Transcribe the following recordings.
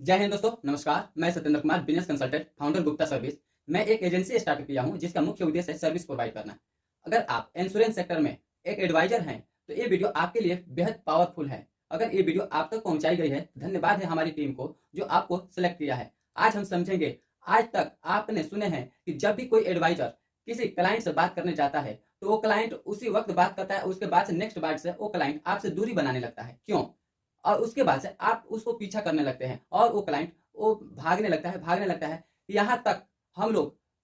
जय हिंद दोस्तों, नमस्कार। मैं Satyendra Kumar, business consultant, founder Gupta service. मैं एक एजेंसी स्टार्ट किया हूं जिसका मुख्य उद्देश्य है सर्विस प्रोवाइड करना। अगर आप इंश्योरेंस सेक्टर में एक एडवाइजर हैं तो ये वीडियो आपके लिए बेहद पावरफुल है। अगर ये वीडियो आप तक पहुंचाई गई है, धन्यवाद है हमारी टीम को जो आपको सिलेक्ट किया है। आज हम समझेंगे, आज तक आपने सुने हैं कि जब भी कोई एडवाइजर किसी क्लाइंट से बात करने जाता है तो वो क्लाइंट उसी वक्त बात करता है, उसके बाद से नेक्स्ट बार से वो क्लाइंट आपसे दूरी बनाने लगता है। क्यों? और उसके बाद से आप उसको पीछा करने लगते हैं और वो क्लाइंट वो भागने लगता है। यहाँ तक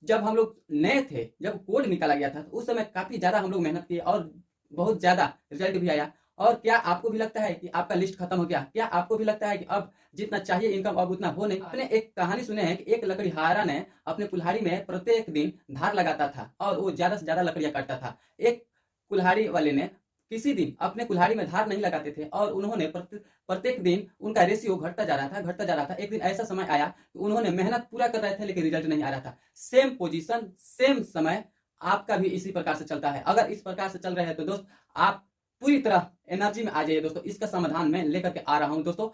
जब हम लोग नए थे, जब कोड निकाला गया था तो उस समय काफी ज्यादा हम लोग मेहनत किए और बहुत ज्यादा रिजल्ट भी आया। और क्या आपको भी लगता है कि आपका लिस्ट खत्म हो गया? क्या आपको भी लगता है कि अब जितना चाहिए इनकम अब उतना हो नहीं? आपने एक कहानी सुने हैं कि एक लकड़ीहारा ने अपने कुल्हाड़ी में प्रत्येक दिन धार लगाता था और वो ज्यादा से ज्यादा लकड़ियां काटता था। एक कुल्हाड़ी वाले ने किसी दिन अपने कुल्हाड़ी में धार नहीं लगाते थे और उन्होंने प्रत्येक दिन उनका रेशियो घटता जा रहा था। एक दिन ऐसा समय आया कि उन्होंने मेहनत पूरा कर रहे थे लेकिन रिजल्ट नहीं आ रहा था। सेम पोजीशन, सेम समय आपका भी इसी प्रकार से चलता है। अगर इस प्रकार से चल रहे हैं तो दोस्त, आप पूरी तरह एनर्जी में आ जाइए दोस्तों। इसका समाधान मैं लेकर के आ रहा हूं दोस्तों,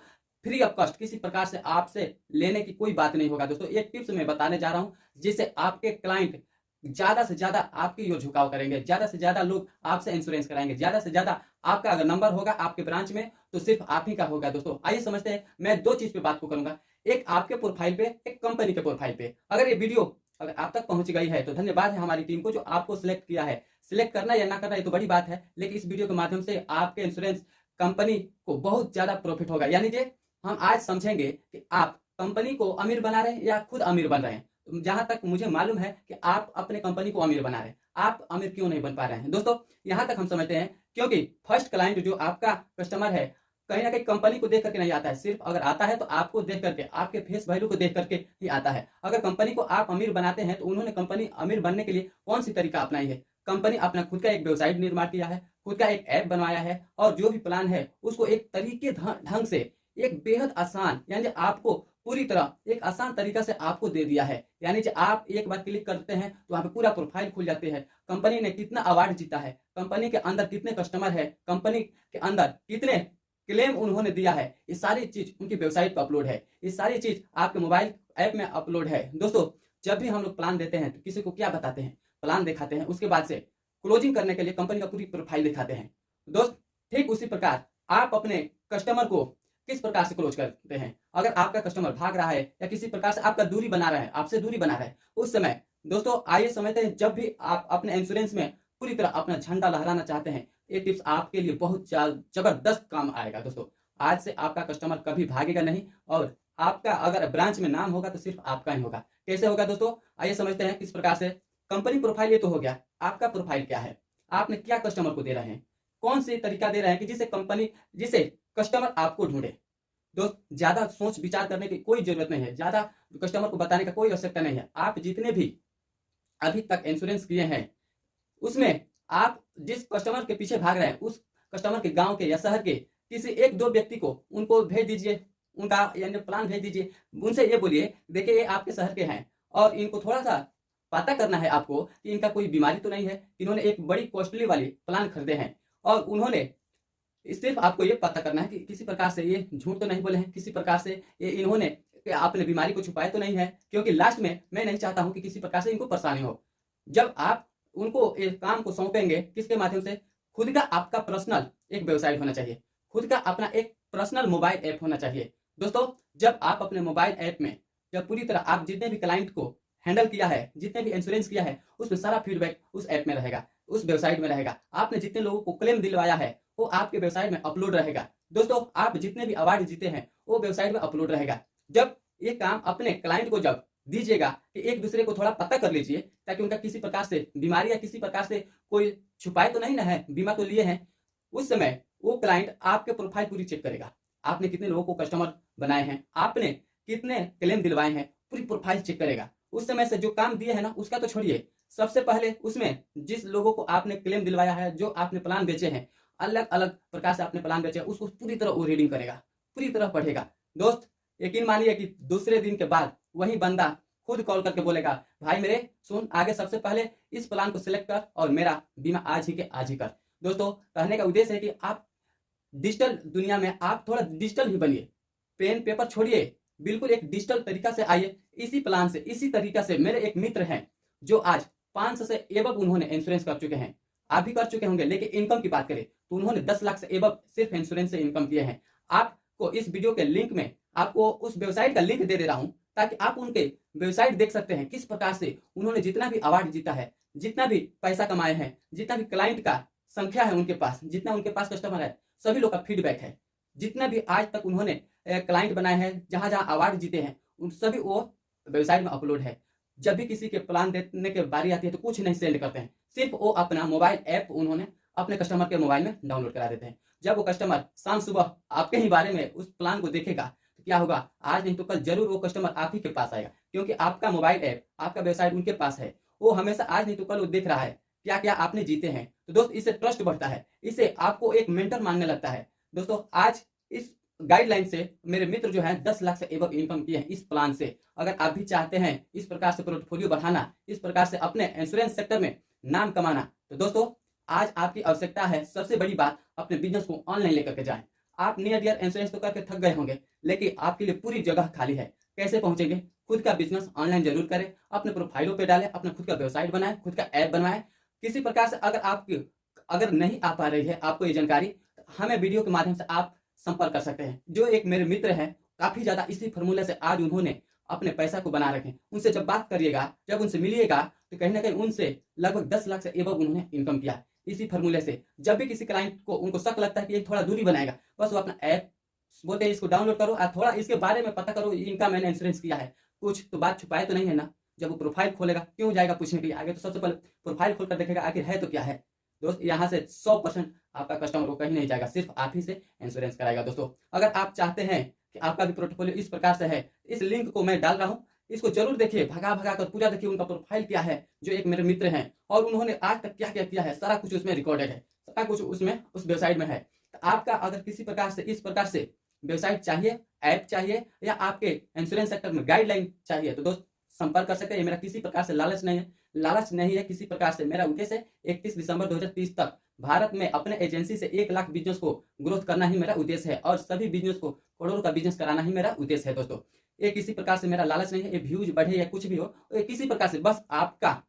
फ्री ऑफ कॉस्ट। किसी प्रकार से आपसे लेने की कोई बात नहीं होगा दोस्तों। एक टिप्स मैं बताने जा रहा हूं जिससे आपके क्लाइंट ज्यादा से ज्यादा आपकी ओर झुकाव करेंगे, ज्यादा से ज्यादा लोग आपसे इंश्योरेंस कराएंगे, ज्यादा से ज्यादा आपका अगर नंबर होगा आपके ब्रांच में तो सिर्फ आप ही का होगा दोस्तों। आइए समझते हैं। मैं दो चीज पे बात को करूंगा, एक आपके प्रोफाइल पे, एक कंपनी के प्रोफाइल पे। अगर ये वीडियो अगर आप तक पहुंच गई है तो धन्यवाद है हमारी टीम को जो आपको सिलेक्ट किया है। सिलेक्ट करना या ना करना ये तो बड़ी बात है, लेकिन इस वीडियो के माध्यम से आपके इंश्योरेंस कंपनी को बहुत ज्यादा प्रॉफिट होगा। यानी कि हम आज समझेंगे कि आप कंपनी को अमीर बना रहे हैं या खुद अमीर बन रहे हैं। जहां तक मुझे मालूम है कि आप अपने कंपनी को अमीर बना रहे हैं, आप अमीर क्यों नहीं बन पा रहे हैं दोस्तों? यहां तक हम समझते हैं क्योंकि फर्स्ट क्लाइंट जो आपका कस्टमर है कहीं ना कहीं कंपनी को देख करके नहीं आता है। सिर्फ अगर आता है तो आपको देख करके, आपके फेस वैल्यू को देख करके ही आता है। अगर कंपनी को आप अमीर बनाते हैं तो उन्होंने कंपनी अमीर बनने के लिए कौन सी तरीका अपनाई है? कंपनी अपना खुद का एक वेबसाइट निर्माण किया है, खुद का एक ऐप बनवाया है और जो भी प्लान है उसको एक तरीके ढंग से, एक बेहद आसान, यानी आपको पूरी तरह एक आसान तरीका से आपको दे दिया है। यानी कि आप एक बार क्लिक करते हैं तो वहां पे पूरा प्रोफाइल खुल जाते हैं। कंपनी ने कितना अवार्ड जीता है, कंपनी के अंदर कितने कस्टमर है, कंपनी के अंदर कितने क्लेम उन्होंने दिया है, ये सारी चीज उनकी वेबसाइट पर अपलोड है। ये सारी चीज आपके मोबाइल ऐप में अपलोड है दोस्तों। जब भी हम लोग प्लान देते हैं तो किसी को क्या बताते हैं? प्लान दिखाते हैं, उसके बाद से क्लोजिंग करने के लिए कंपनी का पूरी प्रोफाइल दिखाते हैं दोस्त। ठीक उसी प्रकार आप अपने कस्टमर को किस प्रकार से क्लोज करते हैं? अगर आपका कस्टमर भाग रहा है या किसी प्रकार से आपका दूरी बना रहा है, आपसे दूरी बना रहा है, उस समय दोस्तों आइए समझते हैं। जब भी आप अपने इंश्योरेंस में पूरी तरह अपना झंडा लहराना चाहते हैं, ये टिप्स आपके लिए बहुत जबरदस्त काम आएगा दोस्तों। आज से आपका कस्टमर कभी भागेगा नहीं और आपका अगर ब्रांच में नाम होगा तो सिर्फ आपका ही होगा। कैसे होगा दोस्तों? आइए समझते हैं किस प्रकार से। कंपनी प्रोफाइल ये तो हो गया, आपका प्रोफाइल क्या है? आपने क्या कस्टमर को दे रहे हैं? कौन सी तरीका दे रहे हैं कि जिसे कस्टमर आपको ढूंढे? दोस्त, ज्यादा सोच विचार करने की कोई जरूरत नहीं है, ज्यादा कस्टमर को बताने का कोई आवश्यकता नहीं है। आप जितने भी अभी तक इंश्योरेंस किए हैं उसमें आप जिस कस्टमर के पीछे भाग रहे हैं उस कस्टमर के गांव के या शहर के किसी एक दो व्यक्ति को उनको भेज दीजिए, उनका यानी प्लान भेज दीजिए। उनसे ये बोलिए, देखिए ये आपके शहर के हैं और इनको थोड़ा सा पता करना है आपको कि इनका कोई बीमारी तो नहीं है। इन्होंने एक बड़ी कॉस्टली वाली प्लान खरीदे हैं और उन्होंने सिर्फ आपको ये पता करना है कि किसी प्रकार से ये झूठ तो नहीं बोले हैं, किसी प्रकार से ये इन्होंने कि आपने बीमारी को छुपाया तो नहीं है। क्योंकि लास्ट में मैं नहीं चाहता हूं कि किसी प्रकार से इनको परेशानी हो। जब आप उनको एक काम को सौंपेंगे, किसके माध्यम से? खुद का आपका पर्सनल एक वेबसाइट होना चाहिए, खुद का अपना एक पर्सनल मोबाइल ऐप होना चाहिए दोस्तों। जब आप अपने मोबाइल ऐप में, जब पूरी तरह आप जितने भी क्लाइंट को हैंडल किया है, जितने भी इंश्योरेंस किया है, उसमें सारा फीडबैक उस ऐप में रहेगा, उस वेबसाइट में रहेगा। आपने जितने लोगों को क्लेम दिलवाया है वो आपके वेबसाइट में अपलोड रहेगा दोस्तों। आप जितने भी अवार्ड जीते हैं वो वेबसाइट में अपलोड रहेगा। जब ये काम अपने क्लाइंट को जब दीजिएगा कि एक दूसरे को थोड़ा पता कर लीजिए ताकि उनका किसी प्रकार से बीमारी या किसी प्रकार से कोई छुपाए तो नहीं ना है, बीमा तो लिए हैं, उस समय वो क्लाइंट आपके प्रोफाइल पूरी चेक करेगा। आपने कितने लोगों को कस्टमर बनाए हैं, आपने कितने क्लेम दिलवाए हैं, पूरी प्रोफाइल चेक करेगा। उस समय से जो काम दिए है ना उसका तो छोड़िए, सबसे पहले उसमें जिस लोगों को आपने क्लेम दिलवाया है, जो आपने प्लान बेचे हैं, अलग अलग प्रकार से आपने प्लान बेचे, उसको पूरी तरह वो रीडिंग करेगा, पूरी तरह पढ़ेगा दोस्त। यकीन मानिए कि दूसरे दिन के बाद वही बंदा खुद कॉल करके बोलेगा, भाई मेरे सुन, आगे सबसे पहले इस प्लान को सिलेक्ट कर और मेरा बीमा आज ही के आज ही कर। दोस्तों, कहने का उद्देश्य है कि आप डिजिटल दुनिया में आप थोड़ा डिजिटल ही बनिए। पेन पेपर छोड़िए, बिल्कुल एक डिजिटल तरीका से आइए, इसी प्लान से, इसी तरीका से मेरे एक मित्र हैं जो आज 500 से एबव उन्होंने इंश्योरेंस कर चुके हैं। आप भी कर चुके होंगे, लेकिन इनकम की बात करें तो उन्होंने 10 लाख से एबव सिर्फ इंश्योरेंस से इनकम किए हैं। आपको इस वीडियो के लिंक में आपको उस वेबसाइट का लिंक दे रहा हूं, ताकि आप उनके वेबसाइट देख सकते हैं किस प्रकार से उन्होंने जितना भी अवार्ड जीता है, जितना भी पैसा कमाए हैं, जितना भी क्लाइंट का संख्या है उनके पास, जितना उनके पास कस्टमर है, सभी लोग का फीडबैक है। जितना भी आज तक उन्होंने क्लाइंट बनाए हैं, जहां जहां अवार्ड जीते हैं, उन सभी वो वेबसाइट में अपलोड है। जब भी किसी के प्लान देने के बारी आती है तो कुछ नहीं सेंड करते हैं, सिर्फ वो अपना मोबाइल ऐप उन्होंने अपने कस्टमर के मोबाइल में डाउनलोड करा देते हैं। जब वो कस्टमर शाम सुबह आपके ही बारे में उस प्लान को देखेगा तो क्या होगा, आज नहीं तो कल जरूर वो कस्टमर आप ही के पास आएगा, क्योंकि आपका मोबाइल ऐप, आपका वेबसाइट उनके पास है। वो हमेशा आज नहीं तो कल वो देख रहा है क्या क्या आपने जीते हैं। तो दोस्त, इससे ट्रस्ट बढ़ता है, इससे आपको एक मेंटर मानने लगता है। दोस्तों, आज इस गाइडलाइन से मेरे मित्र जो है 10 लाख से एबव इनकम किए हैं इस प्लान से। अगर आप भी चाहते हैं इस प्रकार से पोर्टफोलियो बढ़ाना, इस प्रकार से अपने इंश्योरेंस सेक्टर में नाम कमाना, तो दोस्तों आज आपकी आवश्यकता है, सबसे बड़ी बात, अपने बिजनेस को ऑनलाइन लेकर के जाएं। आप नियर डियर इंश्योरेंस तो करके थक गए होंगे, लेकिन आपके लिए पूरी जगह खाली है। कैसे पहुंचेंगे? खुद का बिजनेस ऑनलाइन जरूर करें, अपने प्रोफाइलों पे डालें, अपना खुद का वेबसाइट बनाएं, खुद का ऐप बनवाएं। किसी प्रकार से अगर नहीं आ पा रही है आपको ये जानकारी, तो हमें वीडियो के माध्यम से आप संपर्क कर सकते हैं। जो एक मेरे मित्र हैं, काफी ज्यादा इसी फॉर्मूले से आज उन्होंने अपने पैसा को बना रखे। उनसे जब बात करिएगा, जब उनसे मिलिएगा, तो कहीं ना कहीं उनसे लगभग 10 लाख से एबव उन्होंने इनकम किया इसी फॉर्मूले से। जब भी किसी क्लाइंट को उनको शक लगता है कि ये थोड़ा दूरी बनाएगा, बस वो अपना ऐप बोलते हैं इसको डाउनलोड करो और थोड़ा इसके बारे में पता करो, इनका मैंने इंश्योरेंस किया है, कुछ तो बात छुपाए तो नहीं है ना। जब वो प्रोफाइल खोलेगा, क्यों जाएगा पूछने के लिए आगे, तो सबसे पहले प्रोफाइल खोलकर देखेगा आखिर है तो क्या है। दोस्त, यहाँ से 100% आपका कस्टमर को कहीं नहीं जाएगा, सिर्फ आप ही से इंश्योरेंस कराएगा। दोस्तों, अगर आप चाहते हैं कि आपका भी पोर्टफोलियो इस प्रकार से है, इस लिंक को मैं डाल रहा हूँ, इसको जरूर देखिए, भगा भगा कर पूरा देखिए उनका प्रोफाइल क्या है। जो एक मेरे मित्र हैं और उन्होंने आज तक क्या क्या किया है, सारा कुछ उसमें रिकॉर्डेड है, सारा कुछ उसमें उस वेबसाइट में है। तो आपका अगर किसी प्रकार से इस प्रकार से वेबसाइट चाहिए, ऐप चाहिए, या आपके इंश्योरेंस सेक्टर में गाइडलाइन चाहिए, तो दोस्त संपर्क कर सकते हैं। ये मेरा किसी प्रकार से लालच नहीं है किसी प्रकार से। मेरा उद्देश्य है 31 दिसंबर 2030 तक भारत में अपने एजेंसी से 1 लाख बिजनेस को ग्रोथ करना ही मेरा उद्देश्य है, और सभी बिजनेस को करोड़ों का बिजनेस कराना ही मेरा उद्देश्य है। दोस्तों, ये किसी प्रकार से मेरा लालच नहीं है, ये व्यूज बढ़े या कुछ भी हो, ये किसी प्रकार से बस आपका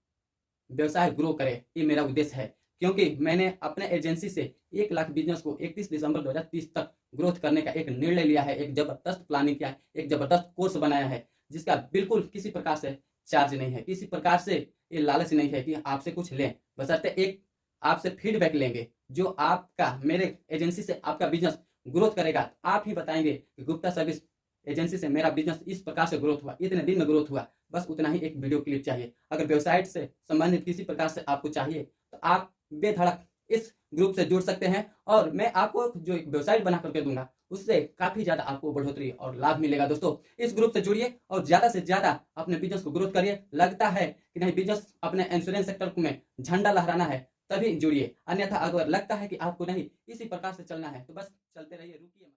व्यवसाय ग्रो करे, ये मेरा उद्देश्य है। क्योंकि मैंने अपने एजेंसी से 1 लाख बिजनेस को 31 दिसंबर 2030 तक ग्रोथ करने का एक निर्णय लिया है, एक जबरदस्त प्लानिंग किया है, एक जबरदस्त कोर्स बनाया है, जिसका बिल्कुल किसी प्रकार से चार्ज नहीं है, किसी प्रकार से ये लालच नहीं है कि आपसे कुछ लें, बशर्ते एक आपसे फीडबैक लेंगे। जो आपका मेरे एजेंसी से आपका बिजनेस ग्रोथ करेगा, आप ही बताएंगे कि गुप्ता सर्विस एजेंसी से मेरा बिजनेस इस प्रकार से ग्रोथ हुआ, इतने दिन में ग्रोथ हुआ। बस उतना ही एक वीडियो क्लिप चाहिए। अगर वेबसाइट से संबंधित किसी प्रकार से आपको चाहिए, तो आप बेधड़क इस ग्रुप से जुड़ सकते हैं, और मैं आपको जो एक वेबसाइट बना करके दूंगा, उससे काफी ज्यादा आपको बढ़ोतरी और लाभ मिलेगा। दोस्तों, इस ग्रुप से जुड़िए और ज्यादा से ज्यादा अपने बिजनेस को ग्रोथ करिए। लगता है कि नहीं, बिजनेस अपने इंश्योरेंस सेक्टर में झंडा लहराना है, तभी जुड़िए। अन्यथा अगर लगता है कि आपको नहीं इसी प्रकार से चलना है, तो बस चलते रहिए, रुकिए।